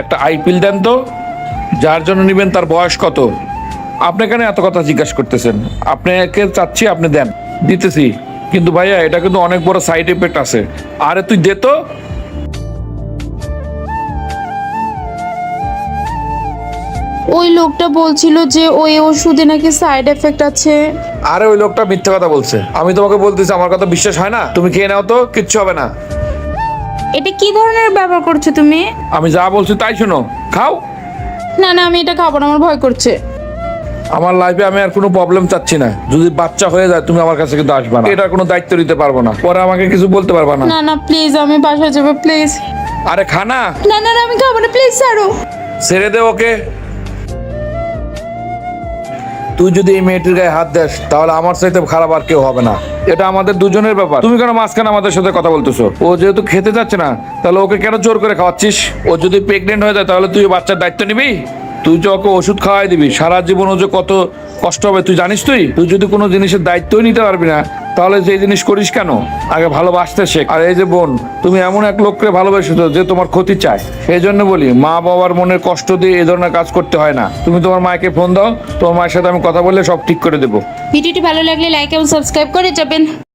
একটা আইপিএল দেন তো, যার জন্য নেবেন তার বয়স কত? আপনি কেন এত কথা জিজ্ঞাসা করতেছেন? আপনাকে চাচ্ছি, আপনি দেন। দিতেছি, কিন্তু ভাইয়া এটা কিন্তু অনেক বড় সাইড এফেক্ট আছে। আরে তুই দে তো। ওই লোকটা বলছিল যে ওই ওষুধে নাকি সাইড এফেক্ট আছে। আরে ওই লোকটা মিথ্যা কথা বলছে। আমি তোমাকে বলতেছি, আমার কথা বিশ্বাস হয় না? তুমি খেয়ে নাও তো, কিচ্ছু হবে না। এটা কি ধরনের ব্যবহার করছো তুমি? আমি যা বলছি তাই শোনো, খাও। না না, আমি এটা খাবো না, আমার ভয় করছে। আমার লাইফে আমি আর কোনো প্রবলেম চাচ্ছি না। যদি বাচ্চা হয়ে যায় তুমি আমার কাছে কিন্তু আসবে না, এটার কোনো দায়িত্ব নিতে পারবো না, পরে আমাকে কিছু বলতে পারবা না। না না প্লিজ, আমি বাসায় যাবো প্লিজ। আরে খানা। না না না, আমি খাবো না, প্লিজ ছাড়ো। ছেড়ে দে ওকে। তুই যদি এই মেয়েটির গায়ে হাত দেস তাহলে আমার চাইতে খারাপ আর কেউ হবে না। এটা আমাদের দুজনের ব্যাপার। তুমি কেন মাঝখানে আমাদের সাথে কথা বলতেছো? ও যেহেতু খেতে যাচ্ছে না, তাহলে ওকে কেন জোর করে খাওয়াচ্ছিস? ও যদি প্রেগনেন্ট হয়ে যায় তাহলে তুই বাচ্চার দায়িত্ব নিবি? তুই যে ওকে ওষুধ খাওয়াই দিবি, সারা জীবন ও যে কত কষ্ট হবে তুই জানিস? তুই যদি কোনো জিনিসের দায়িত্বই নিতে পারবি না তাহলে যে জিনিস করিস কেন? আগে ভালোবাসতে শেখ। আর এই যে বোন, তুমি এমন এক লোককে ভালোবেসেছো যে তোমার ক্ষতি চায়। সেই জন্য বলি, মা বাবার মনের কষ্ট দিয়ে এই ধরনের কাজ করতে হয় না। তুমি তোমার মাকে ফোন দাও, তোমার মায়ের সাথে আমি কথা বললে সব ঠিক করে দেবো। ভিডিওটি ভালো লাগলে লাইক এবং সাবস্ক্রাইব করে যাবেন।